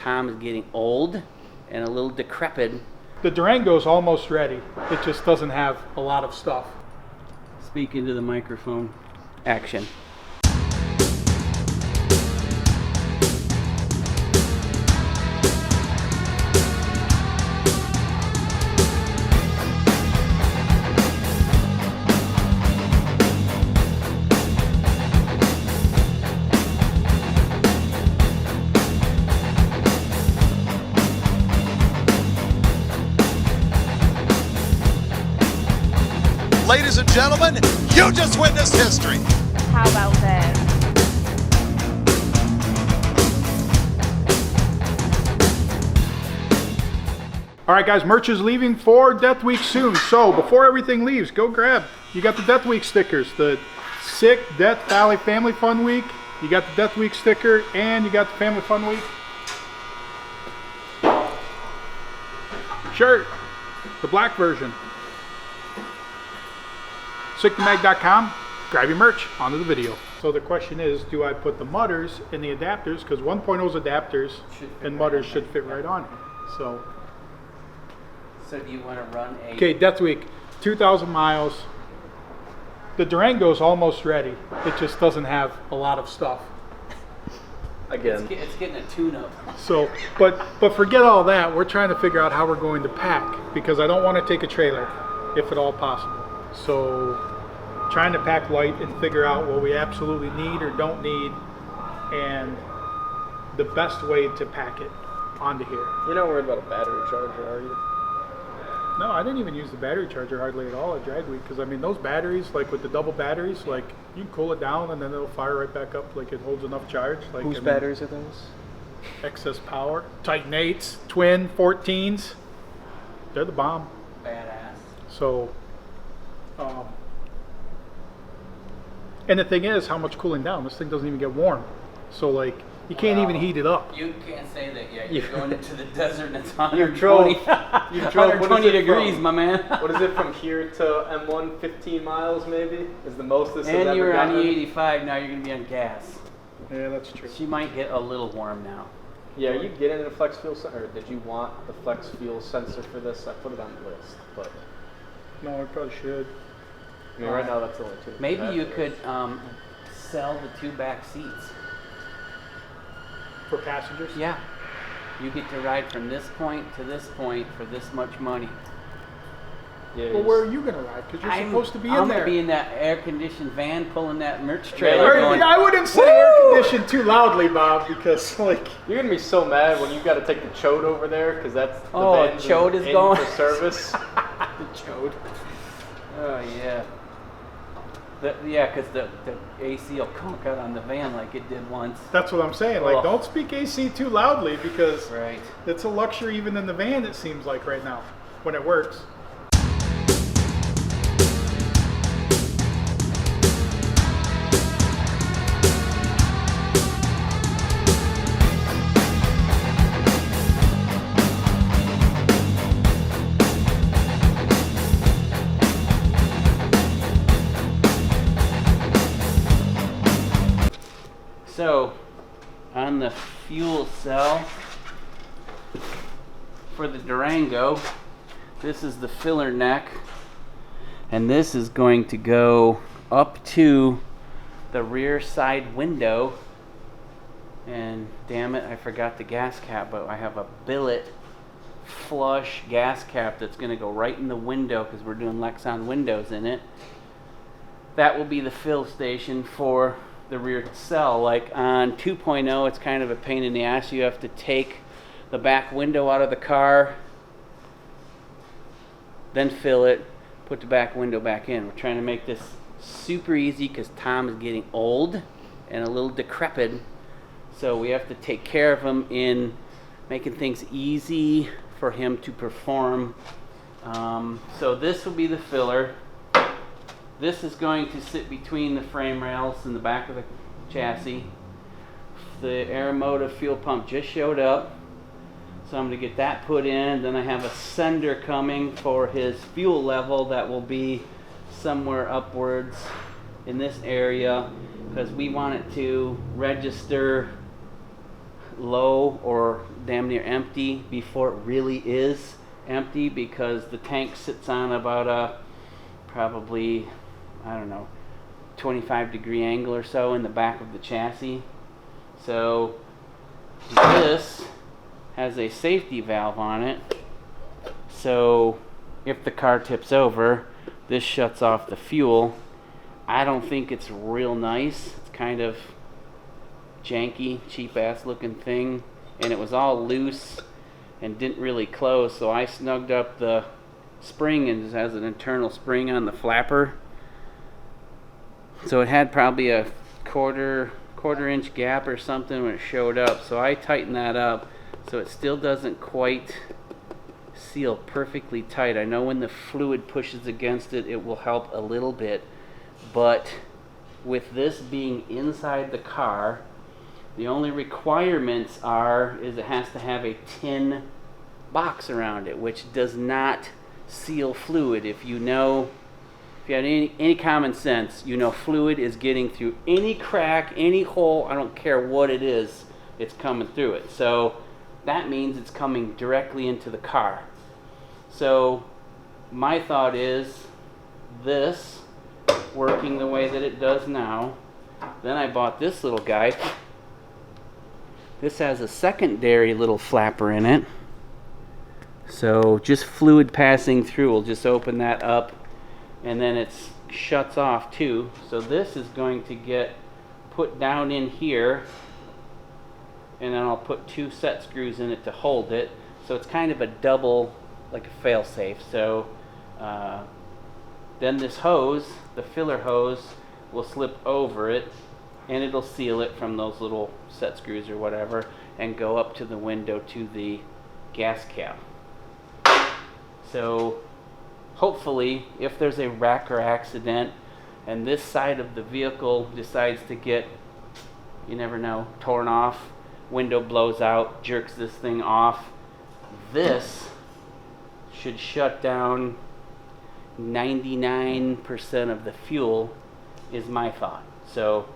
Tom is getting old and a little decrepit. The Durango's almost ready. It just doesn't have a lot of stuff. Speak into the microphone. Action. Ladies and gentlemen, you just witnessed history. How about that? All right, guys, merch is leaving for Death Week soon. So before everything leaves, go grab. You got the Death Week stickers, the Sick Death Valley Family Fun Week. You got the Death Week sticker, and you got the Family Fun Week shirt, the black version. SickTheMag.com. Grab your merch. Onto the video. So the question is, do I put the mutters in the adapters? Because 1.0's adapters and mutters should fit right on here. So do you want to run a... Okay, Death Week, 2,000 miles. The Durango's almost ready. It just doesn't have a lot of stuff. Again. It's getting a tune-up. So, but forget all that. We're trying to figure out how we're going to pack, because I don't want to take a trailer, if at all possible. So, trying to pack light and figure out what we absolutely need or don't need, and the best way to pack it onto here. You're not worried about a battery charger, are you? No, I didn't even use the battery charger hardly at all at Drag Week, because I mean those batteries, like with the double batteries, like you can cool it down and then it'll fire right back up, like it holds enough charge. Like, Whose batteries are those? Excess power. Titan 8s, twin 14s. They're the bomb. Badass. So, and the thing is, how much cooling down? This thing doesn't even get warm. So like, you can't even heat it up. You can't say that yet. You're going into the desert and it's 120, You drove 120 degrees, my man. What is it from here to M1? 15 miles maybe? Is the most this has And ever you were on gotten? E85, now you're going to be on gas. Yeah, that's true. She might get a little warm now. Yeah, are you getting a flex fuel sensor? Or did you want the flex fuel sensor for this? I put it on the list, but No, I probably should. I mean, right now that's the only two. Maybe you could sell the 2 back seats. For passengers? Yeah. You get to ride from this point to this point for this much money. Yeah, Well, where are you going to ride? Because you're supposed to be in I'm there. going to be in that air-conditioned van pulling that merch trailer Right, going, I wouldn't say air conditioned too loudly, Bob, because like... You're gonna be so mad when you got to take the chode over there because that's the Oh, van's chode is in going. for service. the chode. Oh, yeah. Because the AC will conk out on the van like it did once. That's what I'm saying. Like, Ugh. don't speak AC too loudly, because Right. it's a luxury even in the van, it seems like right now, when it works. So, on the fuel cell for the Durango, this is the filler neck, and this is going to go up to the rear side window. And damn it, I forgot the gas cap, but I have a billet flush gas cap that's going to go right in the window because we're doing Lexan windows in it. That will be the fill station for the rear cell. Like on 2.0, it's kind of a pain in the ass. You have to take the back window out of the car, then fill it, put the back window back in. We're trying to make this super easy because Tom is getting old and a little decrepit. So we have to take care of him in making things easy for him to perform. So this will be the filler. This is going to sit between the frame rails and the back of the chassis. The Aeromotive fuel pump just showed up, so I'm going to get that put in. Then I have a sender coming for his fuel level that will be somewhere upwards in this area, because we want it to register low or damn near empty before it really is empty, because the tank sits on about a probably, I don't know, 25-degree angle or so in the back of the chassis. So this has a safety valve on it, so if the car tips over, this shuts off the fuel. I don't think it's real nice. It's kind of janky, cheap ass looking thing, and it was all loose and didn't really close, so I snugged up the spring, and it has an internal spring on the flapper, so it had probably a quarter inch gap or something when it showed up, so I tightened that up so it still doesn't quite seal perfectly tight. I know when the fluid pushes against it, it will help a little bit, but with this being inside the car, the only requirements is it has to have a tin box around it, which does not seal fluid. If you have any common sense, you know fluid is getting through any crack, any hole, I don't care what it is, it's coming through it. So that means it's coming directly into the car. So my thought is this working the way that it does now. Then I bought this little guy. This has a secondary little flapper in it. So just fluid passing through will just open that up, and then it shuts off too. So this is going to get put down in here, and then I'll put 2 set screws in it to hold it. So it's kind of a double, like a fail-safe. So then this hose, the filler hose, will slip over it, and it'll seal it from those little set screws or whatever, and go up to the window to the gas cap. So hopefully, if there's a wreck or accident and this side of the vehicle decides to get, you never know, torn off, window blows out, jerks this thing off, this should shut down 99% of the fuel, is my thought. So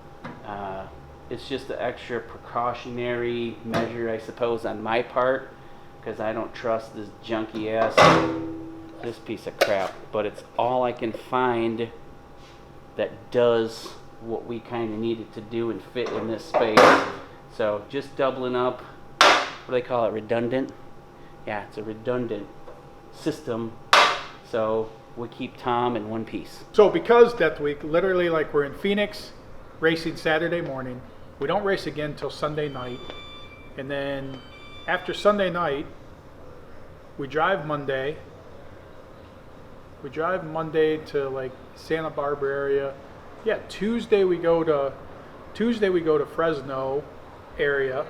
it's just an extra precautionary measure, I suppose, on my part, because I don't trust this junky ass, this piece of crap. But it's all I can find that does what we kind of needed to do and fit in this space. So just doubling up, what do they call it, redundant? Yeah, it's a redundant system. So we keep Tom in one piece. So because Death Week, literally like we're in Phoenix, racing Saturday morning. We don't race again until Sunday night. And then after Sunday night, we drive Monday. We drive Monday to like Santa Barbara area. Yeah, Tuesday we go to Fresno area.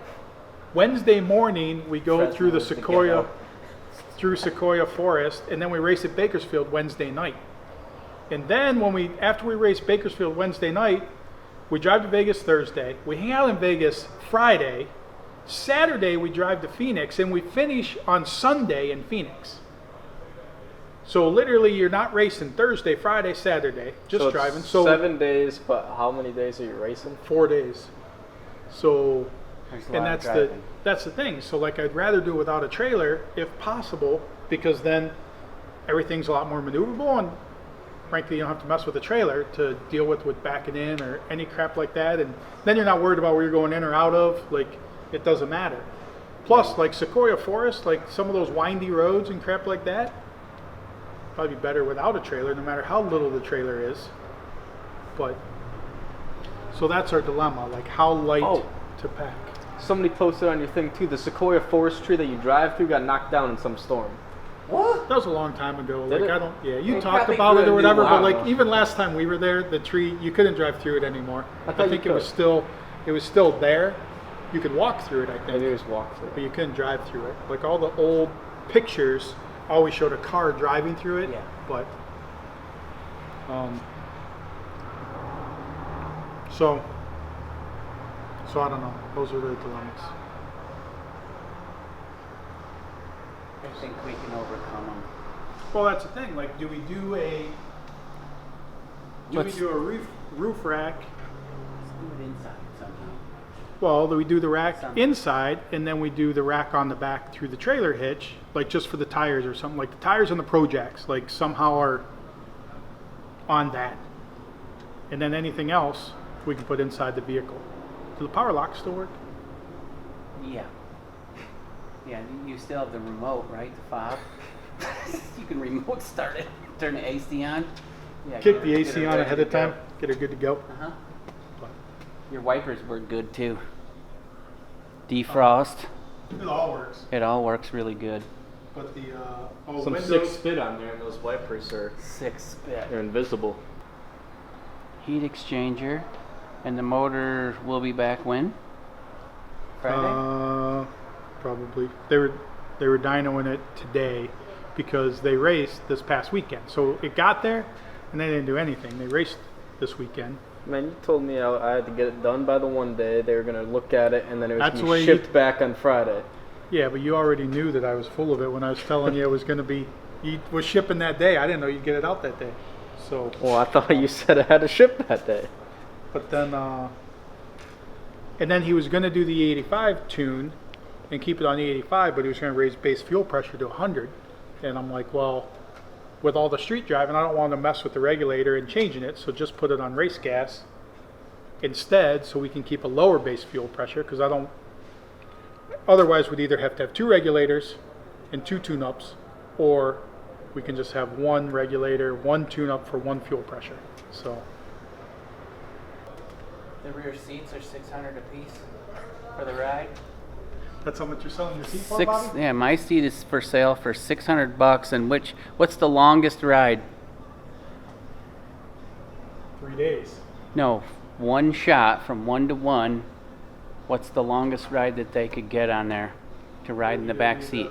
Wednesday morning we go through the Sequoia Forest, and then we race at Bakersfield Wednesday night. And then after we race Bakersfield Wednesday night, we drive to Vegas Thursday. We hang out in Vegas Friday. Saturday we drive to Phoenix, and we finish on Sunday in Phoenix. So literally you're not racing Thursday, Friday, Saturday, just so driving. So 7 days, but how many days are you racing? 4 days. So, and that's the thing. So like I'd rather do it without a trailer if possible, because then everything's a lot more maneuverable, and frankly you don't have to mess with the trailer to deal with backing in or any crap like that, and then you're not worried about where you're going in or out of. Like, it doesn't matter. Plus, like Sequoia Forest, like some of those windy roads and crap like that, probably be better without a trailer, no matter how little the trailer is. But so that's our dilemma, like how light to pack. Somebody posted on your thing too, the Sequoia Forest tree that you drive through got knocked down in some storm. What? That was a long time ago. Did Like it? I don't. Yeah, you They talked probably about grew it a or new whatever, but one. like even last time we were there, the tree, you couldn't drive through it anymore. I I thought think you it was could. still there. You could walk through it, I think. Maybe it was walk through. But you couldn't drive through it. Like all the old pictures always showed a car driving through it. Yeah. But so I don't know. Those are the dilemmas. I think we can overcome them. Well, that's the thing. Like, do we do a roof rack? Let's do it inside somehow. Well, we do the rack Some. inside, and then we do the rack on the back through the trailer hitch, like just for the tires or something. Like the tires on the Pro Jacks, like somehow are on that. And then anything else we can put inside the vehicle. Do the power locks still work? Yeah. Yeah, you still have the remote, right? The fob. You can remote start it. Turn the AC on. Yeah, Kick get the her- AC get her on ready ahead to of time, go. get her good to go. Uh-huh. But Your wipers work good too. Defrost. it all works. It all works really good. But the Some windows, 6 spit on there, and those wipers are 6 spit. they're invisible. Heat exchanger. And the motor will be back when? Friday? probably they were dynoing it today because they raced this past weekend. So it got there, and they didn't do anything. They raced this weekend. Man, you told me I had to get it done by the one day. They were gonna look at it, and then it was That's the gonna way be you- shipped back on Friday. Yeah, but you already knew that I was full of it when I was telling you it was going to be. You was shipping that day. I didn't know you'd get it out that day. So, Well, I thought you said it had to ship that day. but then, and then he was going to do the 85 tune and keep it on the 85, but he was going to raise base fuel pressure to 100. And I'm like, well, with all the street driving, I don't want to mess with the regulator and changing it, so just put it on race gas instead, so we can keep a lower base fuel pressure, because I don't. Otherwise, we'd either have to have 2 regulators and 2 tune-ups, or we can just have 1 regulator, 1 tune-up for 1 fuel pressure. So The rear seats are $600 a piece for the ride. that's how much you're selling the seat for, Six. Bobby? Yeah, my seat is for sale for $600. And what's the longest ride? 3 days. No, one shot from 1 to 1. What's the longest ride that they could get on there to ride in the back seat?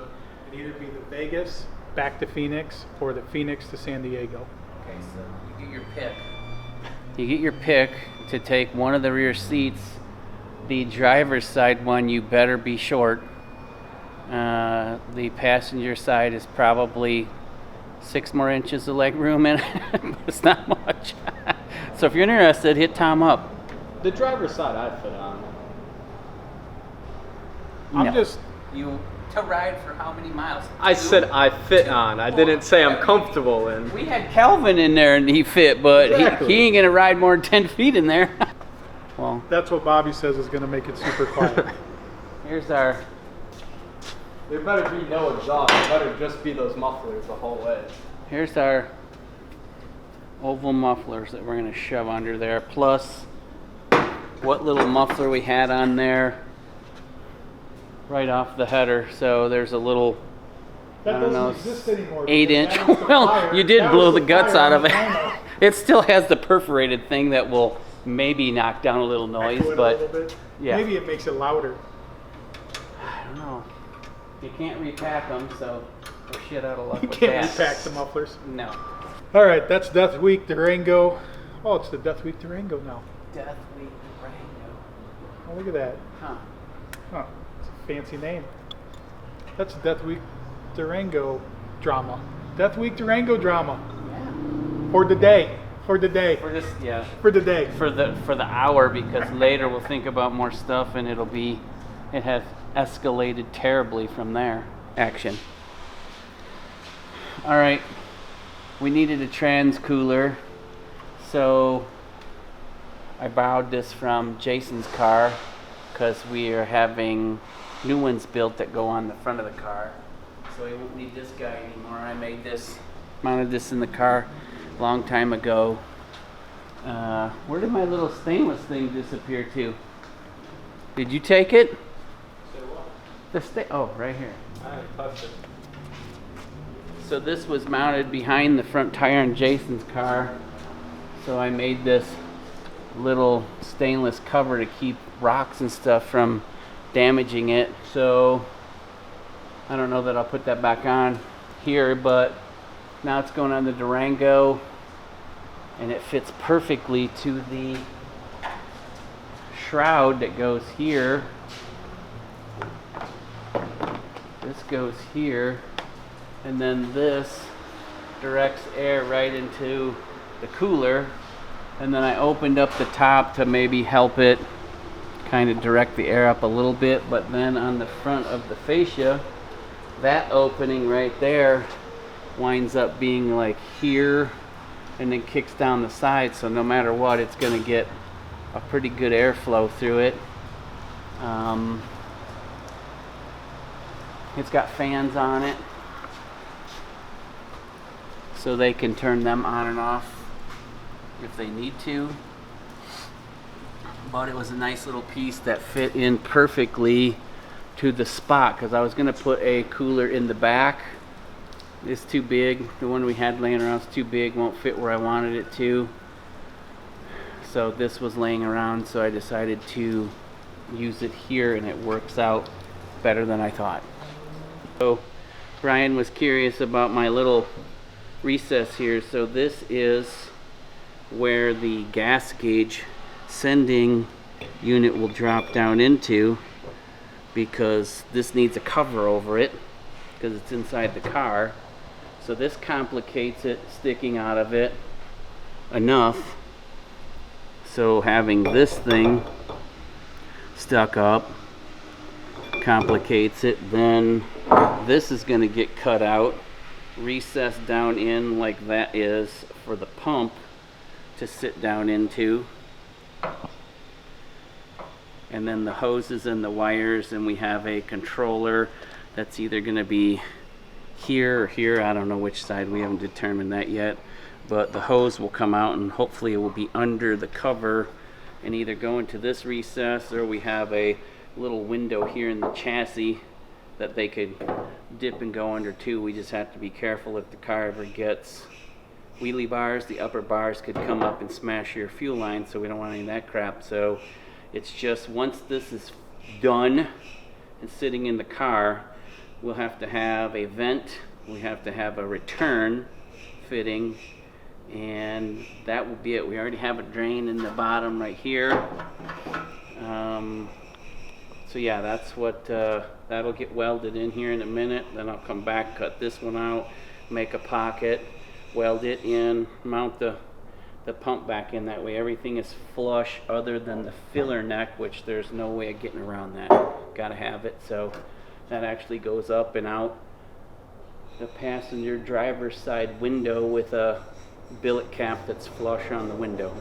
It'd either be the Vegas back to Phoenix or the Phoenix to San Diego. Okay, so you get your pick. You get your pick to take one of the rear seats. The driver's side one, you better be short. The passenger side is probably 6 more inches of leg room in it. It's not much. So if you're interested, hit Tom up. The driver's side I'd fit on. I'm No. just, You to ride for how many miles? I said I fit on. I didn't say I'm comfortable in. We had Calvin in there and he fit, but Exactly. he ain't gonna ride more than 10 feet in there. Well, that's what Bobby says is going to make it super quiet. here's our. There better be no exhaust. There better just be those mufflers the whole way. Here's our oval mufflers that we're going to shove under there, plus what little muffler we had on there right off the header. So there's a little, That I don't doesn't know, exist anymore. 8-inch. because that was the Well, fire- you did that blow was the guts fire out on of the it. dyno. It still has the perforated thing that will maybe knock down a little noise, Echo it a but little bit. yeah. Maybe it makes it louder. I don't know. You can't repack them, so we're shit out of luck You with can't that. repack the mufflers. No. All right, that's Death Week Durango. Oh, it's the Death Week Durango now. Death Week Durango. Oh, look at that. Huh. Huh, it's a fancy name. That's Death Week Durango drama. Death Week Durango drama. Yeah. For the day. For the day. We're just For the day. for the hour, because later we'll think about more stuff and it has escalated terribly from there. Action. All right. We needed a trans cooler, so I borrowed this from Jason's car because we are having new ones built that go on the front of the car. So we won't need this guy anymore. I mounted this in the car a long time ago. Where did my little stainless thing disappear to? Did you take it? Oh, right here. I haven't touched it. So this was mounted behind the front tire in Jason's car. So I made this little stainless cover to keep rocks and stuff from damaging it. So I don't know that I'll put that back on here, but now it's going on the Durango, and it fits perfectly to the shroud that goes here. This goes here, and then this directs air right into the cooler. And then I opened up the top to maybe help it kind of direct the air up a little bit, but then on the front of the fascia, that opening right there winds up being like here and then kicks down the side, so no matter what, it's going to get a pretty good airflow through it. It's got fans on it, so they can turn them on and off if they need to. But it was a nice little piece that fit in perfectly to the spot, because I was going to put a cooler in the back. It's too big. The one we had laying around is too big, won't fit where I wanted it to. So this was laying around, so I decided to use it here, and it works out better than I thought. So Brian was curious about my little recess here. So this is where the gas gauge sending unit will drop down into, because this needs a cover over it because it's inside the car. So this complicates it sticking out of it enough. So having this thing stuck up complicates it. Then this is going to get cut out, recessed down in like that is for the pump to sit down into. And then the hoses and the wires, and we have a controller that's either going to be here or here. I don't know which side, we haven't determined that yet. But the hose will come out, and hopefully it will be under the cover and either go into this recess, or we have a little window here in the chassis that they could dip and go under too. We just have to be careful if the car ever gets wheelie bars. The upper bars could come up and smash your fuel line, so we don't want any of that crap. So it's just, once this is done and sitting in the car, we'll have to have a vent, we have to have a return fitting, and that will be it. We already have a drain in the bottom right here. So yeah, that's what that'll get welded in here in a minute. Then I'll come back, cut this one out, make a pocket, weld it in, mount the pump back in. That way everything is flush other than the filler neck, which there's no way of getting around that. Gotta have it. So that actually goes up and out the passenger driver's side window with a billet cap that's flush on the window.